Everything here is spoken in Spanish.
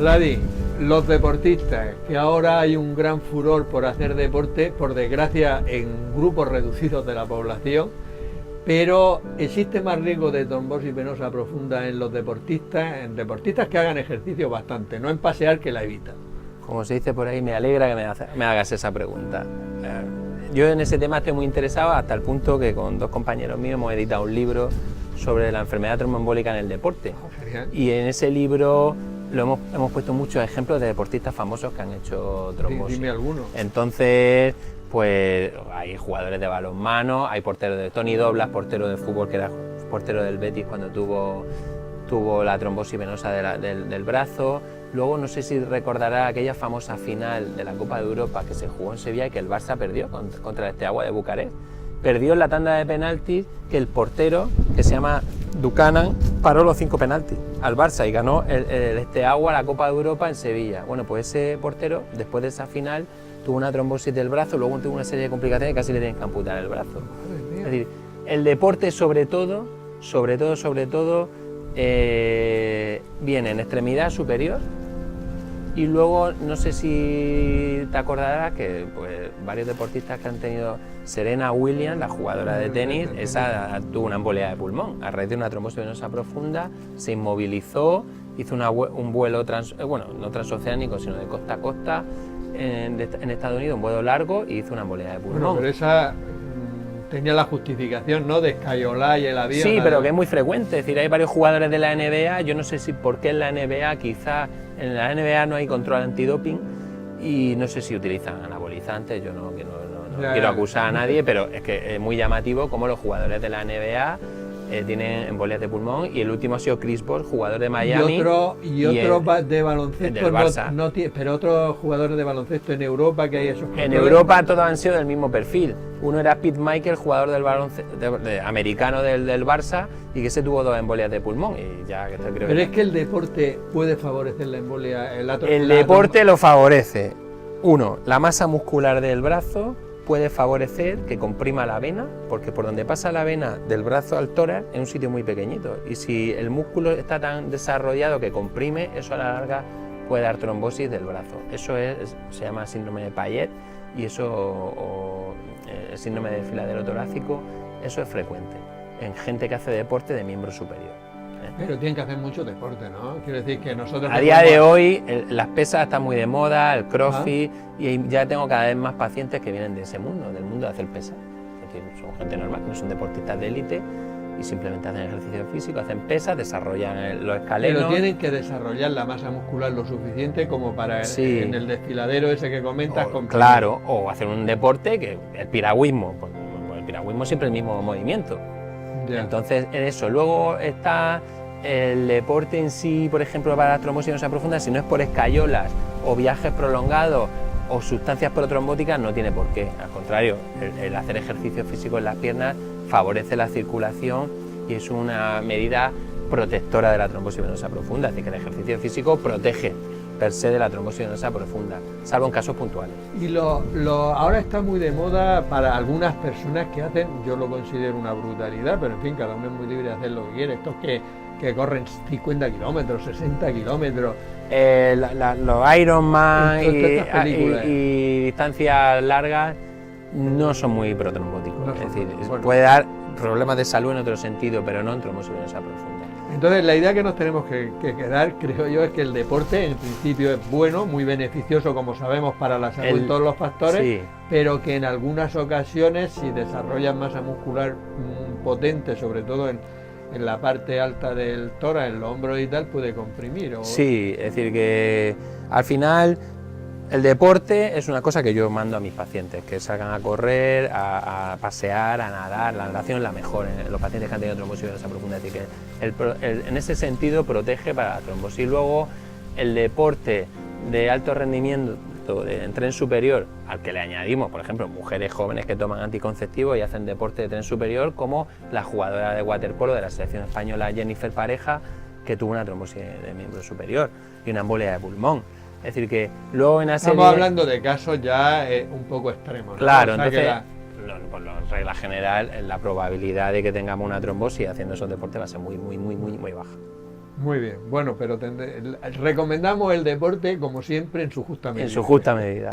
Vladi, los deportistas, que ahora hay un gran furor por hacer deporte, por desgracia en grupos reducidos de la población, pero existe más riesgo de trombosis venosa profunda en los deportistas, que hagan ejercicio bastante, no en pasear, que la evitan. Como se dice por ahí, me alegra que me hagas esa pregunta. Yo en ese tema estoy muy interesado hasta el punto que con dos compañeros míos hemos editado un libro sobre la enfermedad tromboembólica en el deporte. Y en ese libro hemos puesto muchos ejemplos de deportistas famosos que han hecho trombosis. Dime alguno. Entonces, pues hay jugadores de balonmano, hay porteros de Tony Doblas, portero de fútbol, que era portero del Betis cuando tuvo la trombosis venosa del brazo. Luego, no sé si recordará aquella famosa final de la Copa de Europa que se jugó en Sevilla y que el Barça perdió contra el Steaua de Bucarest. Perdió en la tanda de penaltis, que el portero, que se llama Buchanan, paró los 5 penaltis al Barça y ganó el Steaua la Copa de Europa en Sevilla. Bueno, pues ese portero, después de esa final, tuvo una trombosis del brazo, luego tuvo una serie de complicaciones y casi le tienen que amputar el brazo. Es decir, el deporte sobre todo, viene en extremidad superior. Y luego, no sé si te acordarás que pues, varios deportistas que han tenido, Serena Williams, la jugadora de tenis, esa tuvo una embolia de pulmón a raíz de una trombosis venosa profunda, se inmovilizó, hizo un vuelo, no transoceánico, sino de costa a costa en Estados Unidos, un vuelo largo, y hizo una embolia de pulmón. Bueno, pero esa tenía la justificación, ¿no?, de escayolar y el avión. Sí, pero que es muy frecuente, es decir, hay varios jugadores de la NBA, yo no sé si por qué en la NBA, quizás en la NBA no hay control antidoping y no sé si utilizan anabolizantes, yo no quiero acusar a nadie, pero es que es muy llamativo cómo los jugadores de la NBA tienen embolias de pulmón, y el último ha sido Chris Paul, jugador de Miami. Y otro de baloncesto, pero otros jugadores de baloncesto en Europa que hay esos controles. En Europa todos han sido del mismo perfil. Uno era Pete Michael, jugador del baloncesto americano del Barça, y que se tuvo 2 embolias de pulmón. Y ya, pero es que el deporte puede favorecer la embolia. El deporte lo favorece. Uno, la masa muscular del brazo puede favorecer que comprima la vena, porque por donde pasa la vena del brazo al tórax es un sitio muy pequeñito, y si el músculo está tan desarrollado que comprime, eso a la larga puede dar trombosis del brazo. Eso se llama síndrome de Payet, y eso, el síndrome de desfiladero torácico, eso es frecuente en gente que hace deporte de miembro superior. Pero tienen que hacer mucho deporte, ¿no? Quiero decir que nosotros... A día de hoy las pesas están muy de moda, el crossfit, y ya tengo cada vez más pacientes que vienen de ese mundo, del mundo de hacer pesas. Es decir, son gente normal, no son deportistas de élite y simplemente hacen ejercicio físico, hacen pesas, desarrollan los escalenos. Pero tienen que desarrollar la masa muscular lo suficiente como para en el desfiladero ese que comentas. Claro, o hacer un deporte que el piragüismo, pues el piragüismo siempre el mismo movimiento. Ya. Entonces, en eso. Luego está el deporte en sí, por ejemplo, para la trombosis venosa profunda, si no es por escayolas o viajes prolongados o sustancias protrombóticas, no tiene por qué. Al contrario, el hacer ejercicio físico en las piernas favorece la circulación y es una medida protectora de la trombosis venosa profunda. Es decir, que el ejercicio físico protege per se de la trombosis venosa profunda, salvo en casos puntuales. Y ahora está muy de moda para algunas personas que hacen, yo lo considero una brutalidad, pero en fin, cada uno es muy libre de hacer lo que quiere. Estos que corren 50 kilómetros, 60 kilómetros. Los Ironman y distancias largas no son muy protrombóticos. Es decir, puede dar problemas de salud en otro sentido, pero no en trombosis venosa profunda. Entonces, la idea que nos tenemos que quedar, creo yo, es que el deporte en principio es bueno, muy beneficioso, como sabemos, para la salud y todos los factores, sí, pero que en algunas ocasiones, si desarrollan masa muscular potente, sobre todo en la parte alta del tórax, en los hombros y tal, puede comprimir. Sí, es decir, que al final el deporte es una cosa que yo mando a mis pacientes, que salgan a correr, a pasear, a nadar. La natación es la mejor en los pacientes que han tenido trombosis venosa profunda, es decir, que en ese sentido protege para la trombosis. Luego, el deporte de alto rendimiento de tren superior, al que le añadimos, por ejemplo, mujeres jóvenes que toman anticonceptivos y hacen deporte de tren superior, como la jugadora de waterpolo de la selección española Jennifer Pareja, que tuvo una trombosis de miembro superior y una embolia de pulmón. Es decir, que luego en la serie... Estamos hablando de casos ya un poco extremos, ¿no? Claro, o sea, entonces, por la regla general, la probabilidad de que tengamos una trombosis haciendo esos deportes va a ser muy baja. Muy bien, bueno, pero recomendamos el deporte como siempre en su justa medida. En su justa medida.